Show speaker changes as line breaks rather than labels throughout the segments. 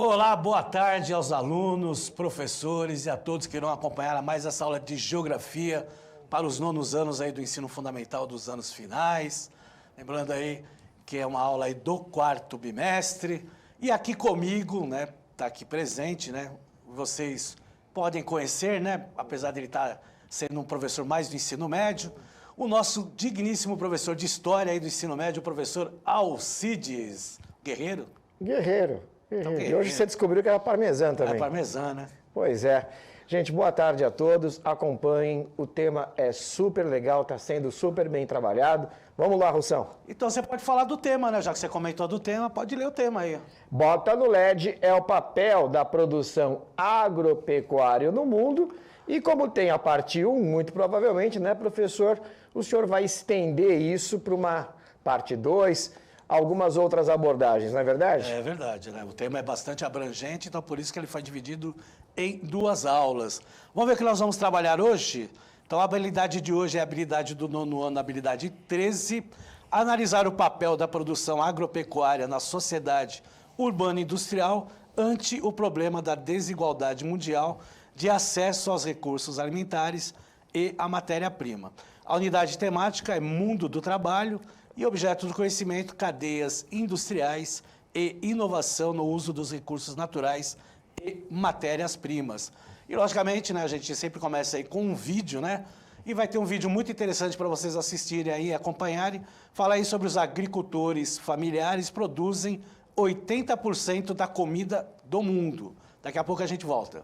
Olá, boa tarde aos alunos, professores e a todos que irão acompanhar mais essa aula de Geografia para os nonos anos aí do ensino fundamental dos anos finais. Lembrando aí que é uma aula aí do quarto bimestre. E aqui comigo, né, tá aqui presente, né, vocês podem conhecer, né, apesar de ele estar sendo um professor mais do ensino médio, o nosso digníssimo professor de História aí do ensino médio, o professor Alcides Guerreiro.
Guerreiro.
Então,
E hoje você descobriu que era parmesão também.
É parmesão, né?
Pois é. Gente, boa tarde a todos. Acompanhem. O tema é super legal, está sendo super bem trabalhado. Vamos lá, Russão.
Então você pode falar do tema, né? Já que você comentou do tema, pode ler o tema aí.
Bota no LED é o papel da produção agropecuária no mundo. E como tem a parte 1, muito provavelmente, né, professor, o senhor vai estender isso para uma parte 2, algumas outras abordagens, não é verdade?
É verdade, né? O tema é bastante abrangente, então por isso que ele foi dividido em 2 aulas. Vamos ver o que nós vamos trabalhar hoje? Então a habilidade de hoje é a habilidade do nono ano, a habilidade 13, analisar o papel da produção agropecuária na sociedade urbana e industrial ante o problema da desigualdade mundial de acesso aos recursos alimentares e à matéria-prima. A unidade temática é Mundo do Trabalho e objeto do conhecimento, cadeias industriais e inovação no uso dos recursos naturais e matérias-primas. E, logicamente, né, a gente sempre começa aí com um vídeo, né? E vai ter um vídeo muito interessante para vocês assistirem aí, acompanharem. Fala aí sobre os agricultores familiares produzem 80% da comida do mundo. Daqui a pouco a gente volta.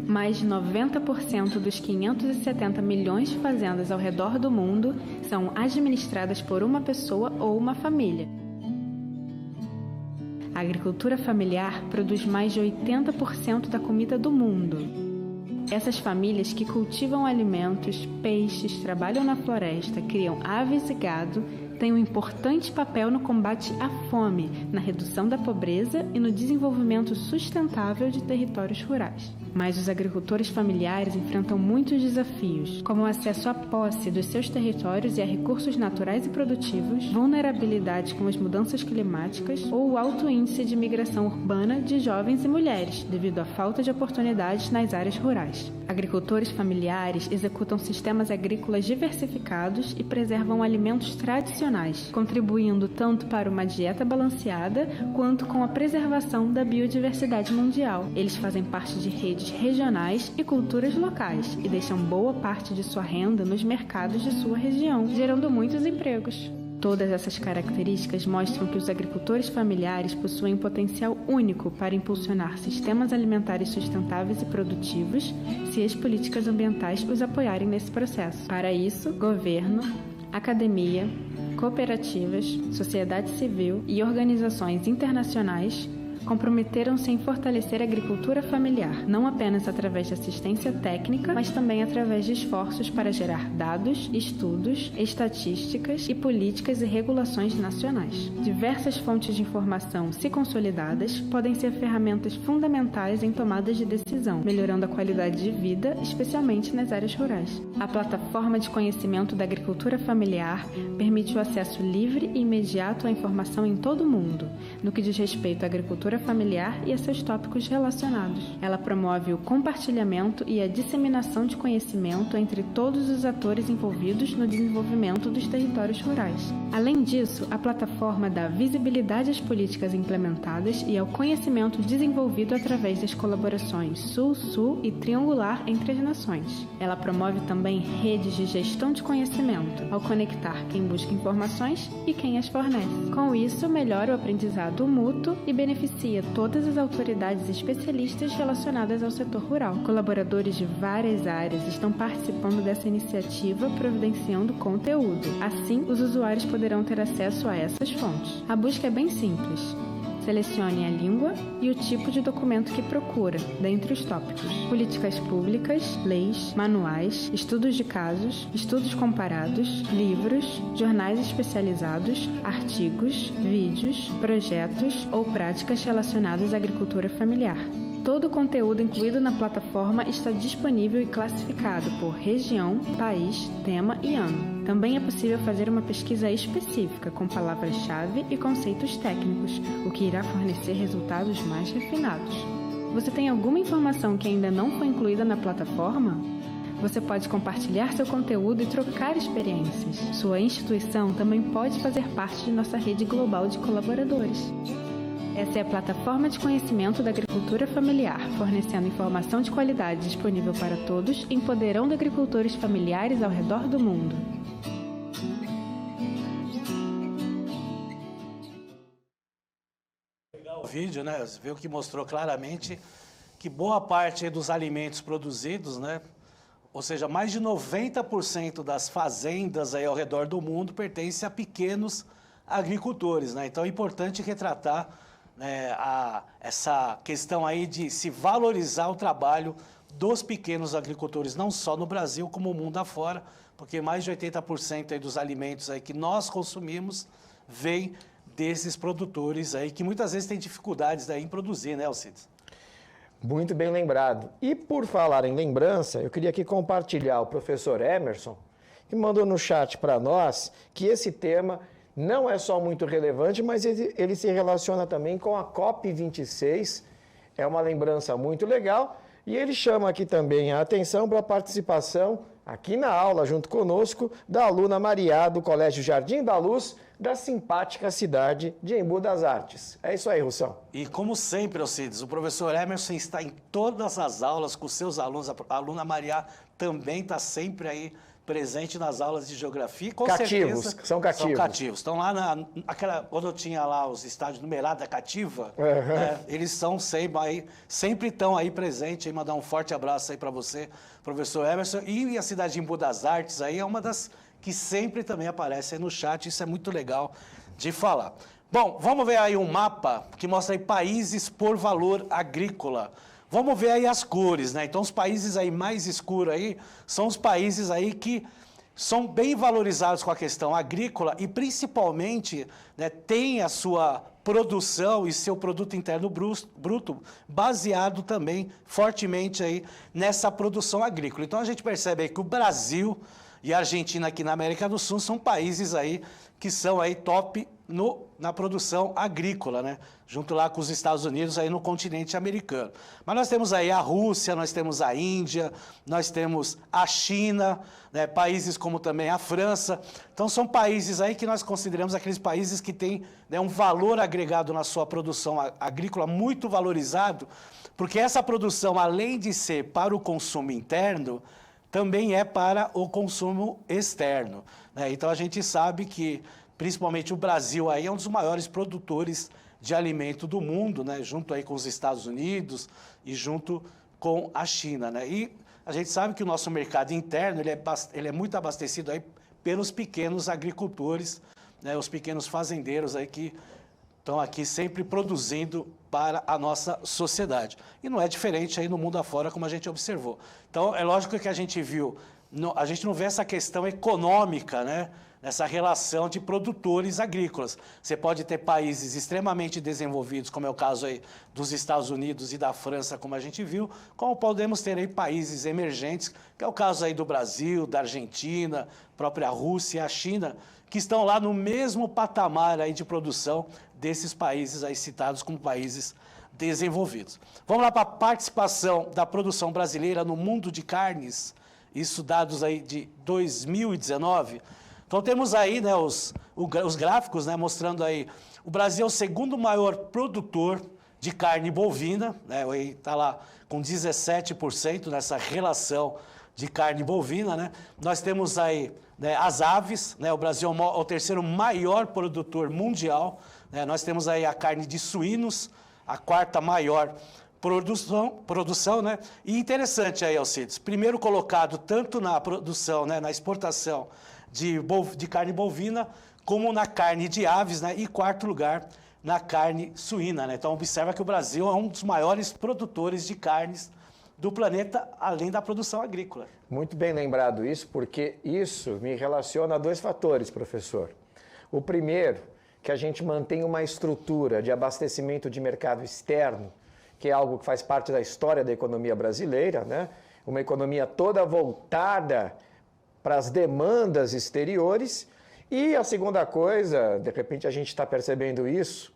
Mais de 90% dos 570 milhões de fazendas ao redor do mundo são administradas por uma pessoa ou uma família. A agricultura familiar produz mais de 80% da comida do mundo. Essas famílias que cultivam alimentos, peixes, trabalham na floresta, criam aves e gado, têm um importante papel no combate à fome, na redução da pobreza e no desenvolvimento sustentável de territórios rurais. Mas os agricultores familiares enfrentam muitos desafios, como o acesso à posse dos seus territórios e a recursos naturais e produtivos, vulnerabilidade com as mudanças climáticas ou o alto índice de migração urbana de jovens e mulheres, devido à falta de oportunidades nas áreas rurais. Agricultores familiares executam sistemas agrícolas diversificados e preservam alimentos tradicionais, contribuindo tanto para uma dieta balanceada quanto com a preservação da biodiversidade mundial. Eles fazem parte de redes regionais e culturas locais e deixam boa parte de sua renda nos mercados de sua região, gerando muitos empregos. Todas essas características mostram que os agricultores familiares possuem um potencial único para impulsionar sistemas alimentares sustentáveis e produtivos se as políticas ambientais os apoiarem nesse processo. Para isso, governo, academia, cooperativas, sociedade civil e organizações internacionais comprometeram-se em fortalecer a agricultura familiar, não apenas através de assistência técnica, mas também através de esforços para gerar dados, estudos, estatísticas e políticas e regulações nacionais. Diversas fontes de informação, se consolidadas, podem ser ferramentas fundamentais em tomadas de decisão, melhorando a qualidade de vida, especialmente nas áreas rurais. A plataforma de conhecimento da agricultura familiar permite o acesso livre e imediato à informação em todo o mundo, no que diz respeito à agricultura familiar e a seus tópicos relacionados. Ela promove o compartilhamento e a disseminação de conhecimento entre todos os atores envolvidos no desenvolvimento dos territórios rurais. Além disso, a plataforma dá visibilidade às políticas implementadas e ao conhecimento desenvolvido através das colaborações Sul-Sul e triangular entre as nações. Ela promove também redes de gestão de conhecimento, ao conectar quem busca informações e quem as fornece. Com isso, melhora o aprendizado mútuo e beneficia todas as autoridades e especialistas relacionadas ao setor rural. Colaboradores de várias áreas estão participando dessa iniciativa, providenciando conteúdo. Assim, os usuários poderão ter acesso a essas fontes. A busca é bem simples. Selecione a língua e o tipo de documento que procura, dentre os tópicos: políticas públicas, leis, manuais, estudos de casos, estudos comparados, livros, jornais especializados, artigos, vídeos, projetos ou práticas relacionadas à agricultura familiar. Todo o conteúdo incluído na plataforma está disponível e classificado por região, país, tema e ano. Também é possível fazer uma pesquisa específica com palavras-chave e conceitos técnicos, o que irá fornecer resultados mais refinados. Você tem alguma informação que ainda não foi incluída na plataforma? Você pode compartilhar seu conteúdo e trocar experiências. Sua instituição também pode fazer parte de nossa rede global de colaboradores. Essa é a plataforma de conhecimento da agricultura familiar, fornecendo informação de qualidade disponível para todos, empoderando agricultores familiares ao redor do mundo.
O vídeo, né? Você viu que mostrou claramente que boa parte aí dos alimentos produzidos, né? Ou seja, mais de 90% das fazendas aí ao redor do mundo pertencem a pequenos agricultores, né? Então é importante retratar, né, essa questão aí de se valorizar o trabalho dos pequenos agricultores, não só no Brasil, como o mundo afora, porque mais de 80% aí dos alimentos aí que nós consumimos vem desses produtores aí, que muitas vezes têm dificuldades aí em produzir, né, Alcides?
Muito bem lembrado. E por falar em lembrança, eu queria aqui compartilhar o professor Emerson, que mandou no chat para nós que esse tema não é só muito relevante, mas ele se relaciona também com a COP26. É uma lembrança muito legal. E ele chama aqui também a atenção para a participação, aqui na aula, junto conosco, da aluna Maria, do Colégio Jardim da Luz, da simpática cidade de Embu das Artes. É isso aí, Russão.
E como sempre, Alcides, o professor Emerson está em todas as aulas com seus alunos. A aluna Maria também está sempre aí presente nas aulas de geografia. Com
cativos,
certeza,
são cativos.
São cativos. Estão lá quando eu tinha lá os estádios numerados da cativa, eles são sempre estão aí presentes. Aí, mandar um forte abraço aí para você, professor Emerson. E a cidade de Embu das Artes aí é uma das que sempre também aparece aí no chat. Isso é muito legal de falar. Bom, vamos ver aí um mapa que mostra aí países por valor agrícola. Vamos ver aí as cores, né? Então, os países aí mais escuros aí são os países aí que são bem valorizados com a questão agrícola e, principalmente, né, tem a sua produção e seu produto interno bruto baseado também fortemente aí nessa produção agrícola. Então, a gente percebe aí que o Brasil e a Argentina aqui na América do Sul são países aí que são aí top na produção agrícola, né? Junto lá com os Estados Unidos aí no continente americano. Mas nós temos aí a Rússia, nós temos a Índia, nós temos a China, né? Países como também a França. Então são países aí que nós consideramos aqueles países que têm, né, um valor agregado na sua produção agrícola muito valorizado, porque essa produção, além de ser para o consumo interno, também é para o consumo externo, né? Então a gente sabe que principalmente o Brasil aí é um dos maiores produtores de alimento do mundo, né? Junto aí com os Estados Unidos e junto com a China, né? E a gente sabe que o nosso mercado interno ele é muito abastecido aí pelos pequenos agricultores, né? Os pequenos fazendeiros aí que estão aqui sempre produzindo para a nossa sociedade. E não é diferente aí no mundo afora, como a gente observou. Então, é lógico que a gente viu, a gente não vê essa questão econômica, né? Nessa relação de produtores agrícolas. Você pode ter países extremamente desenvolvidos, como é o caso aí dos Estados Unidos e da França, como a gente viu, como podemos ter aí países emergentes, que é o caso aí do Brasil, da Argentina, própria Rússia e a China, que estão lá no mesmo patamar aí de produção desses países aí citados como países desenvolvidos. Vamos lá para a participação da produção brasileira no mundo de carnes, isso dados aí de 2019. Então temos aí, né, os gráficos, né, mostrando aí o Brasil é o segundo maior produtor de carne bovina, né, está lá com 17% nessa relação de carne bovina, né? Nós temos aí, né, as aves, né, o Brasil é o terceiro maior produtor mundial, né? Nós temos aí a carne de suínos, a quarta maior produção, né? E interessante aí, Alcides, primeiro colocado tanto na produção, né, na exportação de carne bovina, como na carne de aves, né? E quarto lugar na carne suína, né? Então observa que o Brasil é um dos maiores produtores de carnes do planeta, além da produção agrícola.
Muito bem lembrado isso, porque isso me relaciona a dois fatores, professor. O primeiro, que a gente mantém uma estrutura de abastecimento de mercado externo que é algo que faz parte da história da economia brasileira, né? Uma economia toda voltada para as demandas exteriores. E a segunda coisa, de repente a gente está percebendo isso,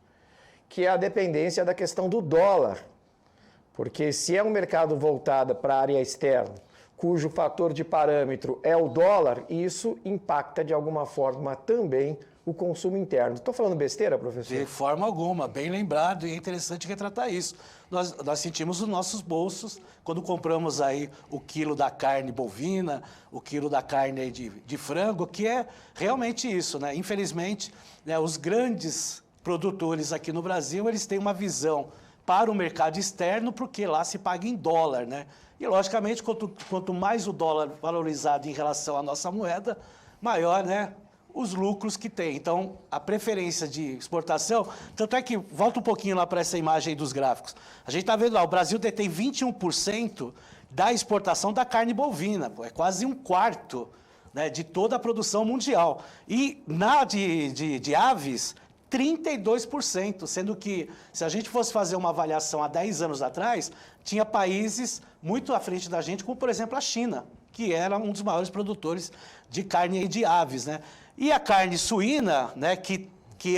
que é a dependência da questão do dólar. Porque se é um mercado voltado para a área externa, cujo fator de parâmetro é o dólar, isso impacta de alguma forma também o consumo interno. Estou falando besteira, professor?
De forma alguma, bem lembrado, e é interessante retratar isso. Nós sentimos os nossos bolsos quando compramos aí o quilo da carne bovina, o quilo da carne aí de frango, que é realmente isso, né? Infelizmente, né, os grandes produtores aqui no Brasil, eles têm uma visão para o mercado externo, porque lá se paga em dólar, né? E, logicamente, quanto mais o dólar valorizado em relação à nossa moeda, maior, né, os lucros que tem. Então, a preferência de exportação, tanto é que, volta um pouquinho lá para essa imagem aí dos gráficos, a gente está vendo lá, o Brasil detém 21% da exportação da carne bovina, é quase um quarto, né, de toda a produção mundial. E na de aves, 32%, sendo que, se a gente fosse fazer uma avaliação há 10 anos atrás, tinha países muito à frente da gente, como, por exemplo, a China, que era um dos maiores produtores de carne e de aves, né? E a carne suína, né, que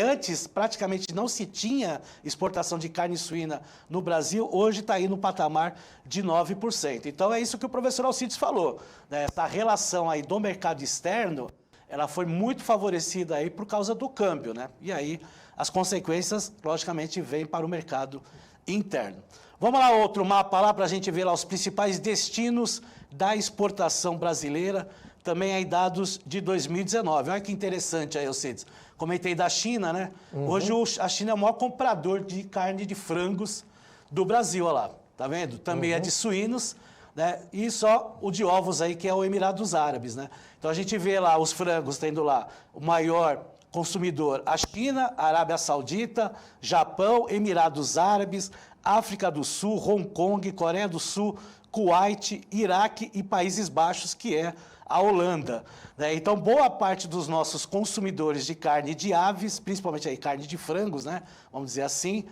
antes praticamente não se tinha exportação de carne suína no Brasil, hoje está aí no patamar de 9%. Então, é isso que o professor Alcides falou, né? Essa relação aí do mercado externo, ela foi muito favorecida aí por causa do câmbio, né? E aí as consequências, logicamente, vêm para o mercado interno. Vamos lá, outro mapa lá para a gente ver lá os principais destinos da exportação brasileira, também aí dados de 2019. Olha que interessante aí, Alcides. Comentei da China, né? Hoje a China é o maior comprador de carne de frangos do Brasil, olha lá. Tá vendo? Também é de suínos, né? E só o de ovos aí, que é o Emirados Árabes, né? Então a gente vê lá os frangos tendo lá o maior consumidor, a China, a Arábia Saudita, Japão, Emirados Árabes, África do Sul, Hong Kong, Coreia do Sul, Kuwait, Iraque e Países Baixos, que é a Holanda, né? Então, boa parte dos nossos consumidores de carne de aves, principalmente aí carne de frangos, né? Vamos dizer assim,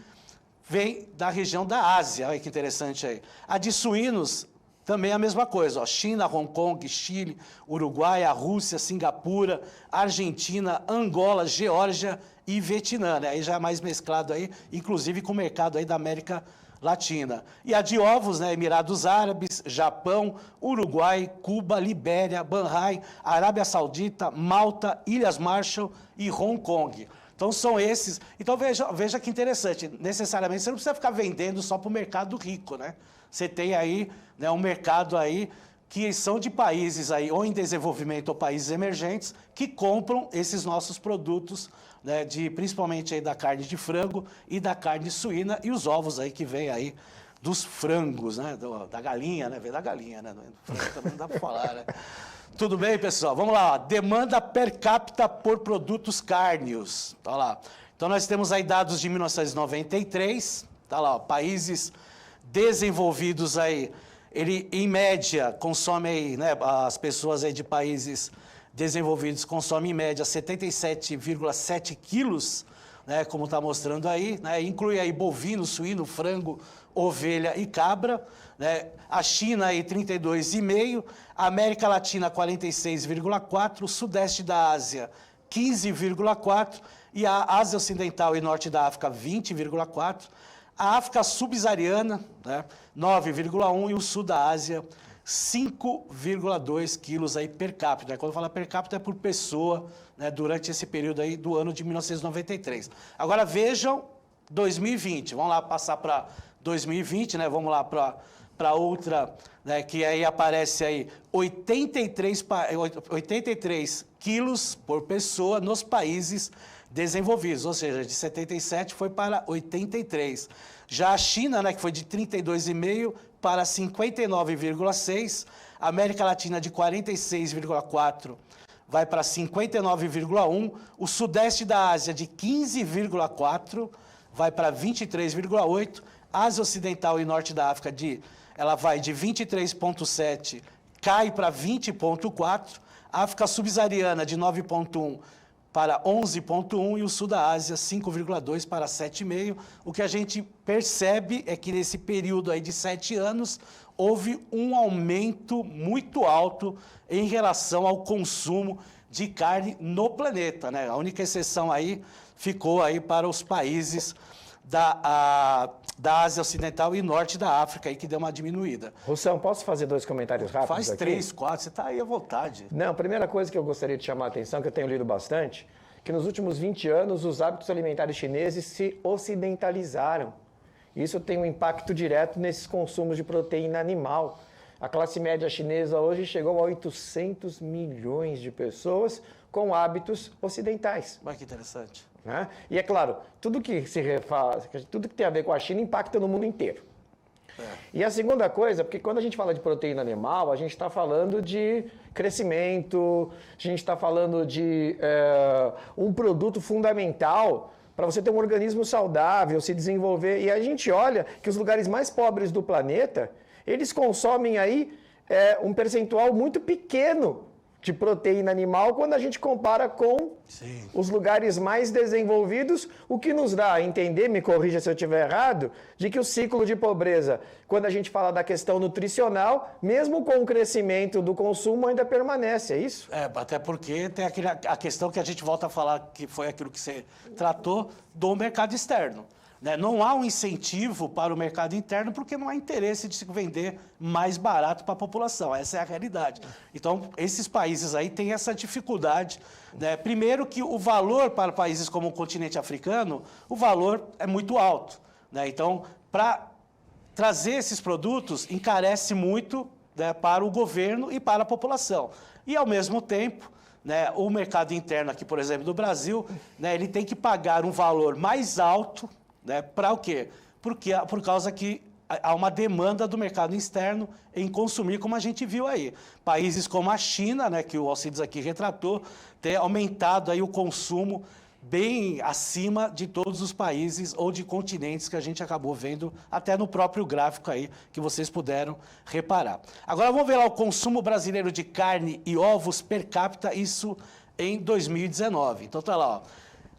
vem da região da Ásia. Olha que interessante aí. A de suínos também é a mesma coisa, ó. China, Hong Kong, Chile, Uruguai, a Rússia, Singapura, Argentina, Angola, Geórgia e Vietnã, né? Aí já é mais mesclado aí, inclusive com o mercado aí da América Latina. E a de ovos, né? Emirados Árabes, Japão, Uruguai, Cuba, Libéria, Bahrein, Arábia Saudita, Malta, Ilhas Marshall e Hong Kong. Então são esses. Então veja que interessante, necessariamente você não precisa ficar vendendo só para o mercado rico, né? Você tem aí, né, um mercado aí que são de países aí, ou em desenvolvimento ou países emergentes, que compram esses nossos produtos, né, principalmente aí da carne de frango e da carne suína, e os ovos aí que vem aí dos frangos, né, da galinha, né, vem da galinha, né, frango também não dá para falar, né. Tudo bem, pessoal? Vamos lá, ó. Demanda per capita por produtos cárneos. Tá lá. Então nós temos aí dados de 1993, tá lá, ó, países desenvolvidos aí, ele em média consome aí, né, as pessoas aí de países desenvolvidos consomem em média 77,7 quilos, né, como está mostrando aí, né, inclui aí bovino, suíno, frango, ovelha e cabra, né, a China aí 32,5, a América Latina 46,4, o Sudeste da Ásia 15,4 e a Ásia Ocidental e Norte da África 20,4, a África subsaariana, né, 9,1 e o Sul da Ásia 5,2 quilos aí per capita. Quando fala per capita é por pessoa, né, durante esse período aí do ano de 1993. Agora vejam 2020. Vamos lá passar para 2020, né? Vamos lá para outra, né, que aí aparece aí 83 quilos por pessoa nos países desenvolvidos, ou seja, de 77 foi para 83. Já a China, né, que foi de 32,5 para 59,6, a América Latina de 46,4 vai para 59,1, o Sudeste da Ásia de 15,4 vai para 23,8, Ásia Ocidental e Norte da África ela vai de 23,7, cai para 20,4, África Subsaariana de 9,1 para 11,1% e o sul da Ásia 5,2% para 7,5%. O que a gente percebe é que nesse período aí de 7 anos houve um aumento muito alto em relação ao consumo de carne no planeta, né? A única exceção aí ficou aí para os países da Ásia Ocidental e Norte da África, aí, que deu uma diminuída.
Russão, posso fazer 2 comentários rápidos
Faz
aqui?
3, 4, você está aí à vontade.
Não, a primeira coisa que eu gostaria de chamar a atenção, que eu tenho lido bastante, que nos últimos 20 anos os hábitos alimentares chineses se ocidentalizaram. Isso tem um impacto direto nesses consumos de proteína animal. A classe média chinesa hoje chegou a 800 milhões de pessoas com hábitos ocidentais.
Olha que interessante.
Né? E é claro, tudo que tem a ver com a China impacta no mundo inteiro. E a segunda coisa, porque quando a gente fala de proteína animal, a gente está falando de crescimento, a gente está falando de um produto fundamental para você ter um organismo saudável, se desenvolver. E a gente olha que os lugares mais pobres do planeta, eles consomem aí um percentual muito pequeno de proteína animal quando a gente compara com os lugares mais desenvolvidos, o que nos dá a entender, me corrija se eu estiver errado, de que o ciclo de pobreza, quando a gente fala da questão nutricional, mesmo com o crescimento do consumo, ainda permanece, é isso?
Até porque tem a questão que a gente volta a falar, que foi aquilo que você tratou, do mercado externo. Não há um incentivo para o mercado interno porque não há interesse de se vender mais barato para a população. Essa é a realidade. Então, esses países aí têm essa dificuldade. Primeiro que o valor para países como o continente africano, o valor é muito alto. Então, para trazer esses produtos, encarece muito para o governo e para a população. E, ao mesmo tempo, o mercado interno aqui, por exemplo, do Brasil, ele tem que pagar um valor mais alto. Para o quê? Por causa que há uma demanda do mercado externo em consumir, como a gente viu aí. Países como a China, que o Alcides aqui retratou, tem aumentado aí o consumo bem acima de todos os países ou de continentes que a gente acabou vendo até no próprio gráfico aí, que vocês puderam reparar. Agora vamos ver lá o consumo brasileiro de carne e ovos per capita, isso em 2019. Então tá lá, ó.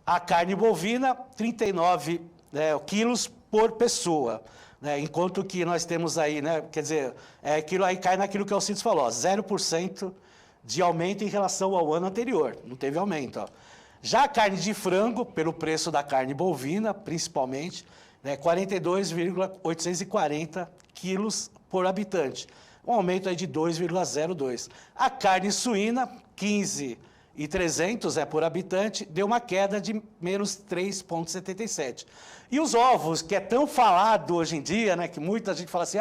A carne bovina, 39 quilos por pessoa, enquanto que nós temos aí, quer dizer, aquilo aí cai naquilo que o Alcides falou, 0% de aumento em relação ao ano anterior, não teve aumento. Ó. Já a carne de frango, pelo preço da carne bovina, principalmente, 42,840 quilos por habitante, um aumento aí de 2,02. A carne suína, 15,300 por habitante, deu uma queda de menos 3,77. E os ovos, que é tão falado hoje em dia, que muita gente fala assim,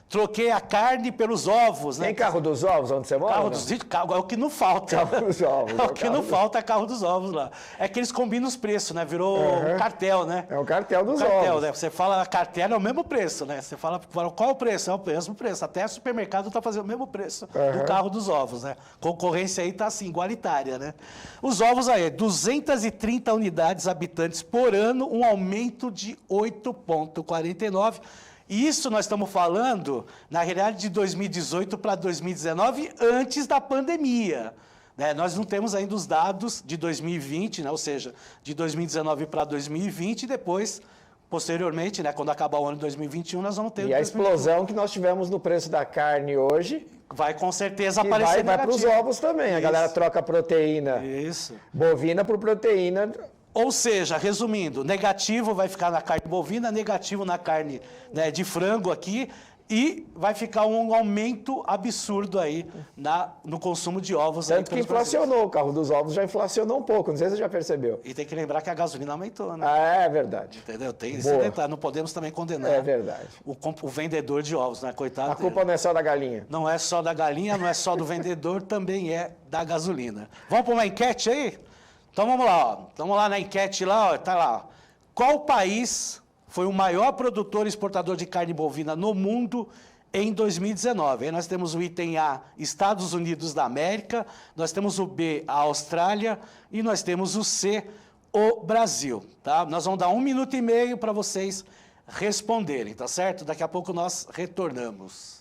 troquei a carne pelos ovos.
Tem carro dos ovos onde você mora?
É o que não falta.
Carro dos ovos.
É o que não falta, é carro dos ovos lá. É que eles combinam os preços, virou um cartel,
É o cartel dos ovos.
Você fala cartel, é o mesmo preço, Você fala, qual é o preço? É o mesmo preço. Até o supermercado está fazendo o mesmo preço do carro dos ovos, Concorrência aí está assim, igualitária, Os ovos aí, 230 unidades habitantes por ano, um aumento de 8,49. E isso nós estamos falando, na realidade, de 2018 para 2019, antes da pandemia. Nós não temos ainda os dados de 2020, ou seja, de 2019 para 2020, e depois, posteriormente, quando acabar o ano de 2021, nós vamos ter...
E a explosão que nós tivemos no preço da carne hoje...
Vai com certeza aparecer
vai para os ovos também.
Isso.
A galera troca proteína bovina por proteína...
Ou seja, resumindo, negativo vai ficar na carne bovina, negativo na carne de frango aqui, e vai ficar um aumento absurdo aí no consumo de ovos.
Tanto que inflacionou, o carro dos ovos já inflacionou um pouco, não sei se você já percebeu.
E tem que lembrar que a gasolina aumentou,
É verdade.
Entendeu? Tem esse detalhe, não podemos também condenar
verdade.
O vendedor de ovos, Coitado
A culpa não é só da galinha.
Não é só da galinha, não é só do vendedor, também é da gasolina. Vamos para uma enquete aí? Então vamos lá, Vamos lá na enquete lá, tá lá. Qual país foi o maior produtor e exportador de carne bovina no mundo em 2019? Aí nós temos o item A, Estados Unidos da América, nós temos o B, a Austrália, e nós temos o C, o Brasil. Tá? Nós vamos dar 1 minuto e meio para vocês responderem, tá certo? Daqui a pouco nós retornamos.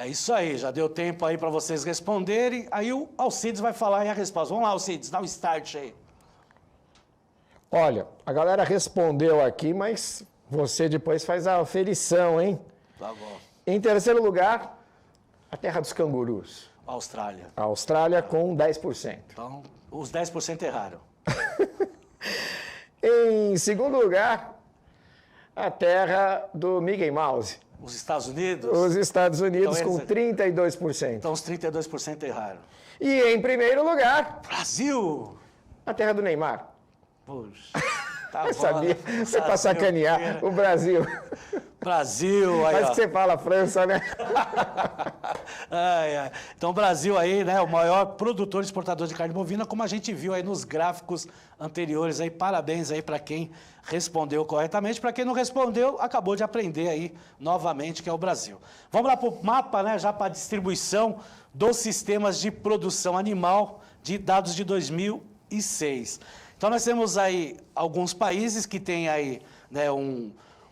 É isso aí, já deu tempo aí para vocês responderem. Aí o Alcides vai falar aí a resposta. Vamos lá, Alcides, dá um start aí.
Olha, a galera respondeu aqui, mas você depois faz a aferição, hein?
Tá bom.
Em terceiro lugar, a terra dos cangurus.
Austrália.
A Austrália com 10%.
Então, os 10% erraram.
Em segundo lugar, a terra do Mickey Mouse.
Os Estados Unidos?
Os Estados Unidos
Então,
com 32%.
Então, os 32% erraram.
E em primeiro lugar,
Brasil!
a terra do Neymar.
Puxa, tá
Eu
bom,
sabia,
né?
você para sacanear o Brasil.
Brasil, aí,
Mas
ó.
que você fala França, né?
Ai, ai. Então, o Brasil aí, né, o maior produtor e exportador de carne bovina, como a gente viu aí nos gráficos anteriores aí. Parabéns aí para quem respondeu corretamente. Para quem não respondeu, acabou de aprender aí novamente que é o Brasil. Vamos lá para o mapa, né, já para a distribuição dos sistemas de produção animal de dados de 2006. Então, nós temos aí alguns países que têm aí, né,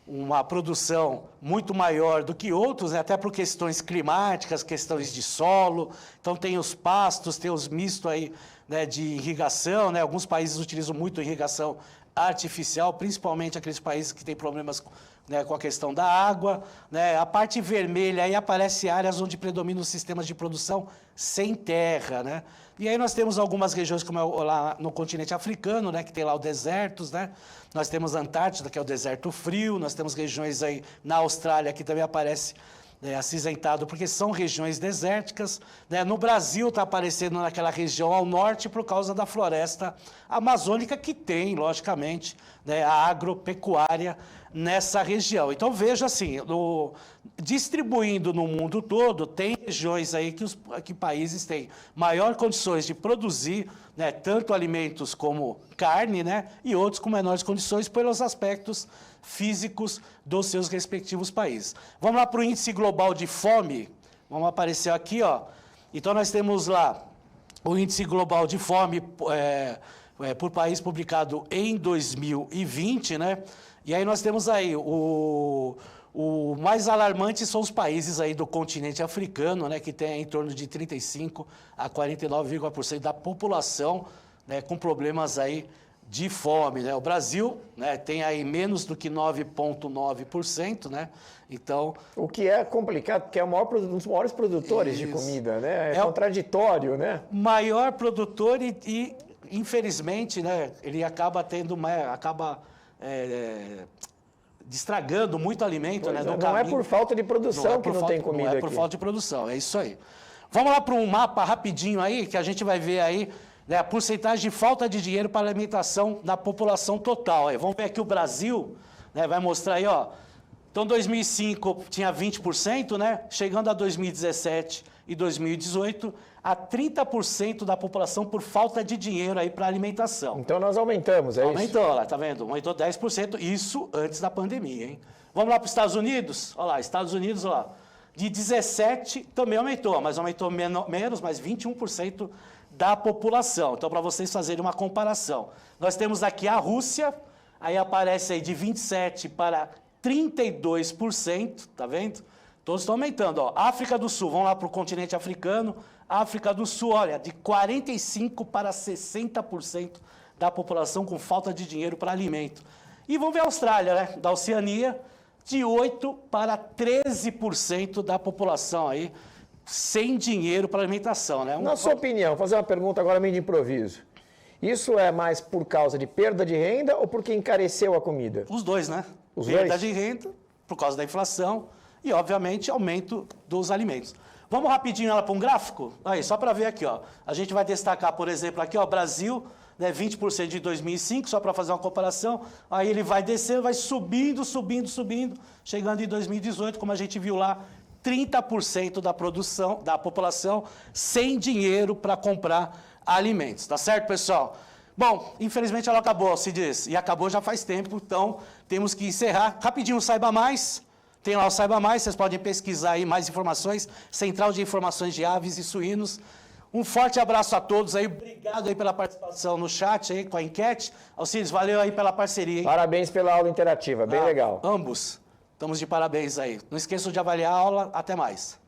uma produção muito maior do que outros, né, até por questões climáticas, questões de solo. Então, tem os pastos, tem os mistos aí, né, de irrigação, né? Alguns países utilizam muito irrigação artificial, principalmente aqueles países que têm problemas, né, com a questão da água, né? A parte vermelha aí aparece áreas onde predominam os sistemas de produção sem terra, né? E aí nós temos algumas regiões, como é lá no continente africano, né, que tem lá os desertos, né? Nós temos a Antártida, que é o deserto frio, nós temos regiões aí na Austrália, que também aparece acinzentado, porque são regiões desérticas, né? No Brasil está aparecendo naquela região ao norte por causa da floresta amazônica, que tem, logicamente, né, a agropecuária nessa região. Então, veja assim, distribuindo no mundo todo, tem regiões aí que países têm maior condições de produzir, né, tanto alimentos como carne, né, e outros com menores condições pelos aspectos físicos dos seus respectivos países. Vamos lá para o índice global de fome. Vamos aparecer aqui, ó. Então, nós temos lá o índice global de fome por país publicado em 2020, né? E aí nós temos aí o mais alarmante são os países aí do continente africano, né, que tem em torno de 35 a 49,% da população, né, com problemas aí de fome, né? O Brasil, né, tem aí menos do que 9,9%, né? Então,
o que é complicado, porque é um dos maiores produtores de comida, né? É contraditório, né?
Maior produtor e infelizmente, né, ele acaba tendo estragando muito alimento, né?
Não é por falta de produção que não tem comida aqui.
Não é por falta de produção, é isso aí. Vamos lá para um mapa rapidinho aí, que a gente vai ver aí, né, a porcentagem de falta de dinheiro para alimentação da população total. Aí, vamos ver aqui o Brasil, né, vai mostrar aí, ó. Então, 2005 tinha 20%, né? Chegando a 2017 e 2018, a 30% da população por falta de dinheiro aí para alimentação.
Então, nós aumentamos, é
Aumentou, isso? Lá, tá vendo? Aumentou 10%, isso antes da pandemia, hein? Vamos lá para os Estados Unidos? Olha lá, Estados Unidos, olha lá. De 17 também aumentou, mas aumentou menos, mas 21% da população. Então, para vocês fazerem uma comparação. Nós temos aqui a Rússia, aí aparece aí de 27% para 32%, tá vendo? Todos estão aumentando, ó. África do Sul, vamos lá para o continente africano. África do Sul, olha, de 45% para 60% da população com falta de dinheiro para alimento. E vamos ver a Austrália, né? Da Oceania, de 8% para 13% da população aí sem dinheiro para alimentação, né?
Na sua opinião, vou fazer uma pergunta agora meio de improviso. Isso é mais por causa de perda de renda ou porque encareceu a comida?
Os dois, né?
Os
perda
dois?
de renda por causa da inflação e, obviamente, aumento dos alimentos. Vamos rapidinho lá para um gráfico? Aí, só para ver aqui, ó. A gente vai destacar, por exemplo, aqui, ó, Brasil, né, 20% de 2005, só para fazer uma comparação. Aí ele vai descendo, vai subindo, chegando em 2018, como a gente viu lá, 30% da população sem dinheiro para comprar alimentos. Tá certo, pessoal? Bom, infelizmente ela acabou, se diz. E acabou já faz tempo, então temos que encerrar. Rapidinho, o Saiba Mais. Tem lá o Saiba Mais, vocês podem pesquisar aí mais informações. Central de Informações de Aves e Suínos. Um forte abraço a todos aí. Obrigado aí pela participação no chat aí, com a enquete. Alcides, valeu aí pela parceria, hein?
Parabéns pela aula interativa, bem legal.
Ambos. Estamos de parabéns aí. Não esqueçam de avaliar a aula. Até mais.